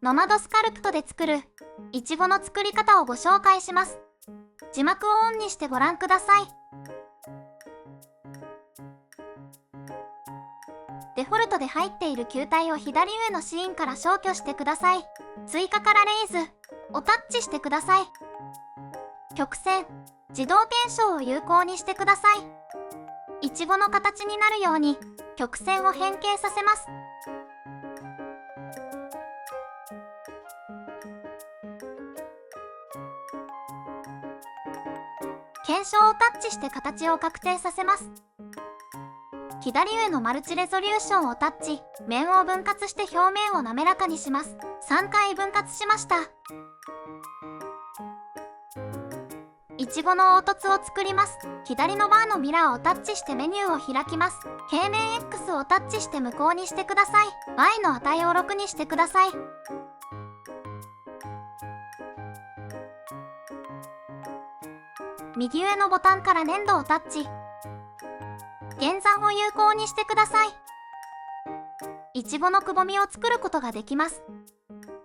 ノマドスカルプトで作るイチゴの作り方をご紹介します。字幕をオンにしてご覧ください。デフォルトで入っている球体を左上のシーンから消去してください。追加からレイズをタッチしてください。曲線、自動転生を有効にしてください。イチゴの形になるように曲線を変形させます。検証をタッチして形を確定させます。左上のマルチレゾリューションをタッチ、面を分割して表面を滑らかにします。3回分割しました。イチゴの凹凸を作ります。左のバーのミラーをタッチしてメニューを開きます。平面 X をタッチして無効にしてください。Y の値を6にしてください。右上のボタンから粘土をタッチ。減算を有効にしてください。イチゴのくぼみを作ることができます。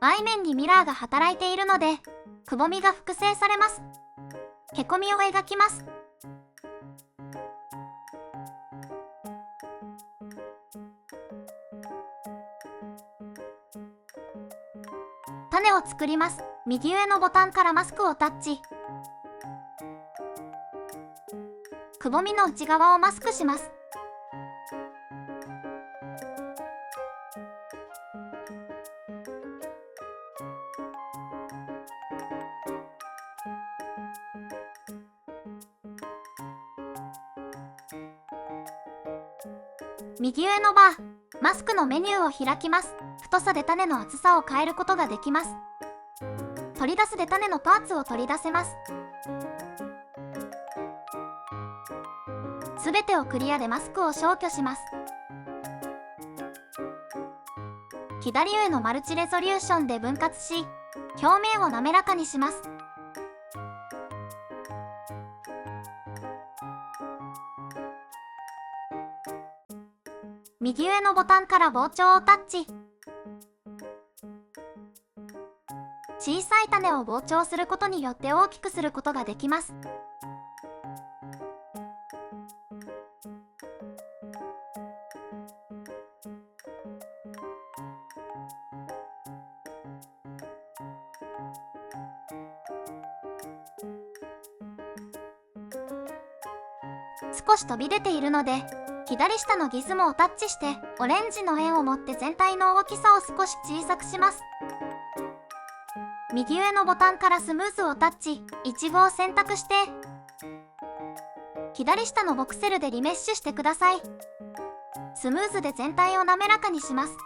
Y 面にミラーが働いているので、くぼみが複製されます。へこみを描きます。種を作ります。右上のボタンからマスクをタッチ。くぼみの内側をマスクします。右上のバー、マスクのメニューを開きます。太さで種の厚さを変えることができます。取り出すで種のパーツを取り出せます。すべてをクリアでマスクを消去します。左上のマルチレゾリューションで分割し、表面を滑らかにします。右上のボタンから膨張をタッチ。小さい種を膨張することによって大きくすることができます。少し飛び出ているので、左下のギズモをタッチしてオレンジの円を持って全体の大きさを少し小さくします。右上のボタンからスムーズをタッチ、イチゴを選択して左下のボクセルでリメッシュしてください。スムーズで全体を滑らかにします。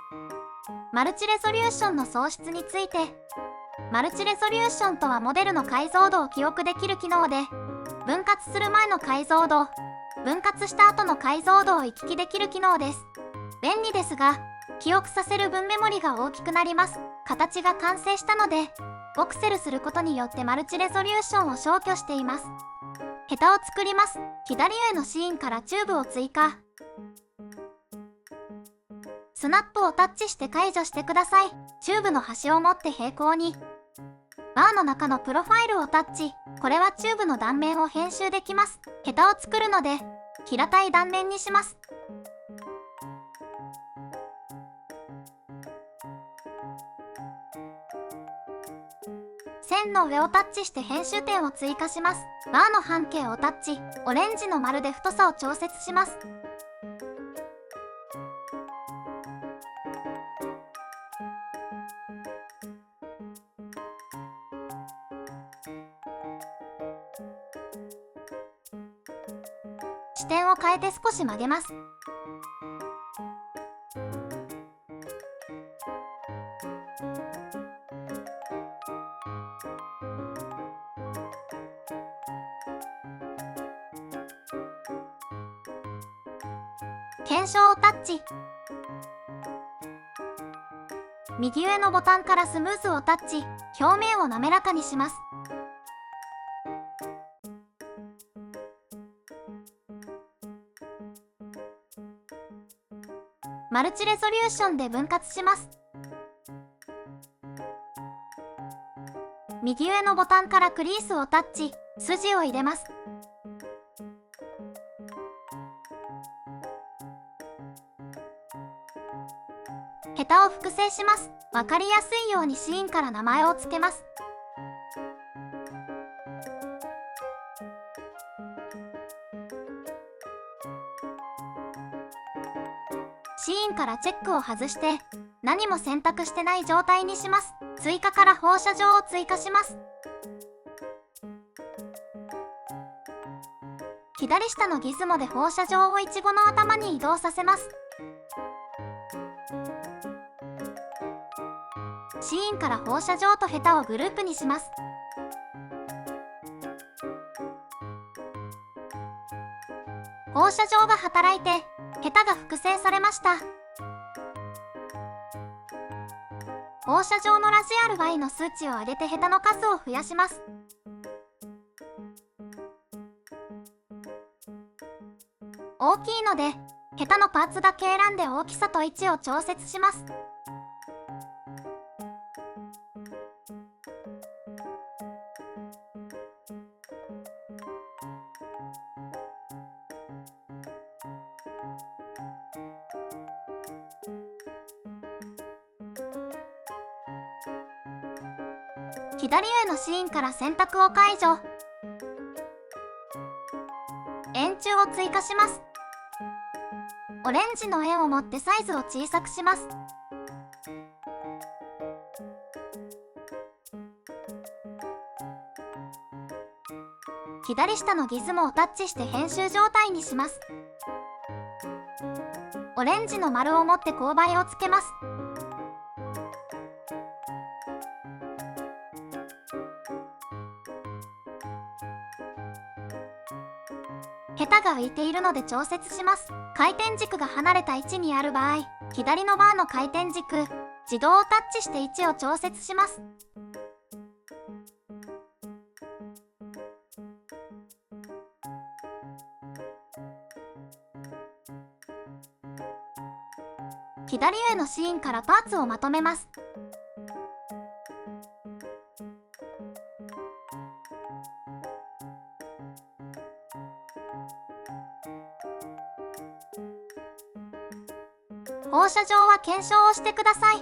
マルチレゾリューションの創出について、マルチレゾリューションとはモデルの解像度を記憶できる機能で、分割する前の解像度、分割した後の解像度を行き来できる機能です。便利ですが、記憶させる分メモリが大きくなります。形が完成したので、ボクセルすることによってマルチレゾリューションを消去しています。ヘタを作ります。左上のシーンからチューブを追加。スナップをタッチして解除してください。チューブの端を持って平行に。バーの中のプロファイルをタッチ。これはチューブの断面を編集できます。ヘタを作るので、平たい断面にします。線の上をタッチして編集点を追加します。バーの半径をタッチ。オレンジの丸で太さを調節します。視点を変えて少し曲げます。検証をタッチ。右上のボタンからスムーズをタッチ。表面を滑らかにします。マルチレゾリューションで分割します。右上のボタンからクリースをタッチ、筋を入れます。ヘタを複製します。わかりやすいようにシーンから名前を付けます。シーンからチェックを外して何も選択してない状態にします。追加から放射状を追加します。左下のギズモで放射状をイチゴの頭に移動させます。シーンから放射状とヘタをグループにします。放射状が働いてヘタが複製されました。放射状のラジアル Y の数値を上げてヘタの数を増やします。大きいのでヘタのパーツだけ選んで大きさと位置を調節します。左上のシーンから選択を解除。円柱を追加します。オレンジの円を持ってサイズを小さくします。左下のギズモをタッチして編集状態にします。オレンジの丸を持って勾配をつけます。ヘタが浮いているので調節します。回転軸が離れた位置にある場合、左のバーの回転軸、自動をタッチして位置を調節します。左上のシーンからパーツをまとめます。放射状は検証をしてください。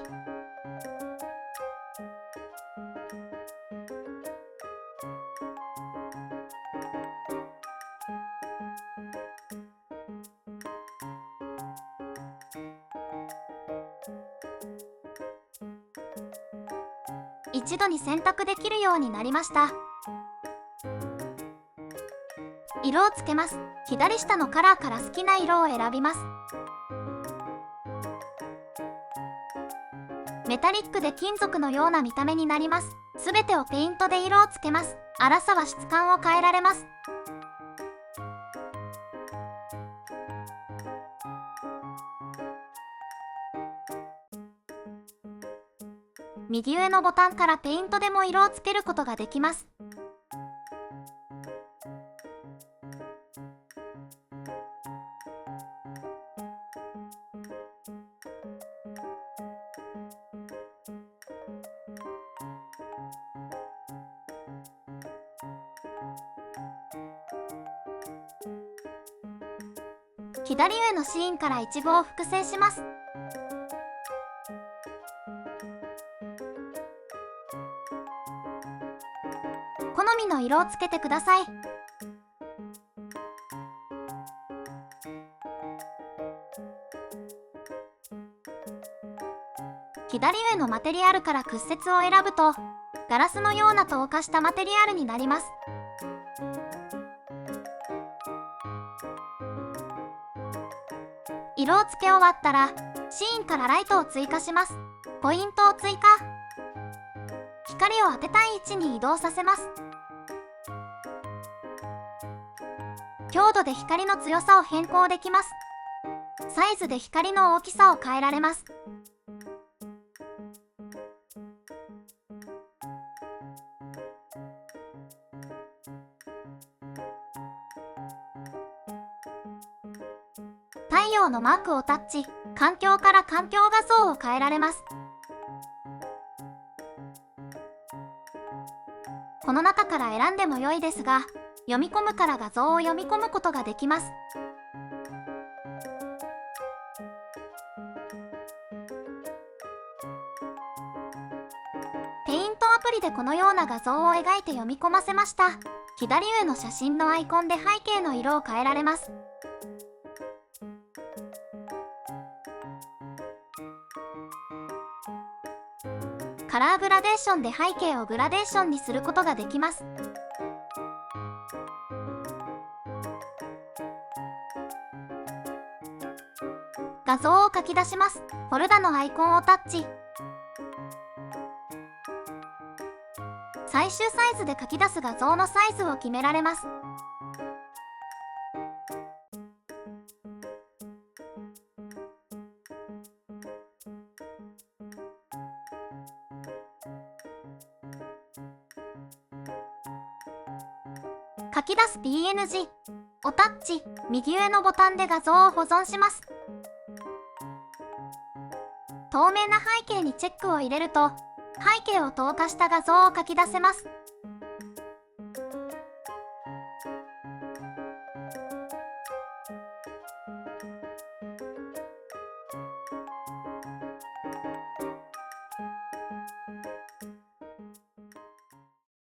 一度に選択できるようになりました。色をつけます。左下のカラーから好きな色を選びます。メタリックで金属のような見た目になります。すべてをペイントで色をつけます。粗さは質感を変えられます。右上のボタンからペイントでも色をつけることができます。左上のシーンからイチゴを複製します。好みの色をつけてください。左上のマテリアルから屈折を選ぶと、ガラスのような透過したマテリアルになります。色をつけ終わったら、シーンからライトを追加します。ポイントを追加。光を当てたい位置に移動させます。強度で光の強さを変更できます。サイズで光の大きさを変えられます。太陽のマークをタッチ、環境から環境画像を変えられます。この中から選んでも良いですが、読み込むから画像を読み込むことができます。ペイントアプリでこのような画像を描いて読み込ませました。左上の写真のアイコンで背景の色を変えられます。カラーグラデーションで背景をグラデーションにすることができます。画像を書き出します。フォルダのアイコンをタッチ。最終サイズで書き出す画像のサイズを決められます。書き出す PNG をタッチ、右上のボタンで画像を保存します。透明な背景にチェックを入れると、背景を透過した画像を書き出せます。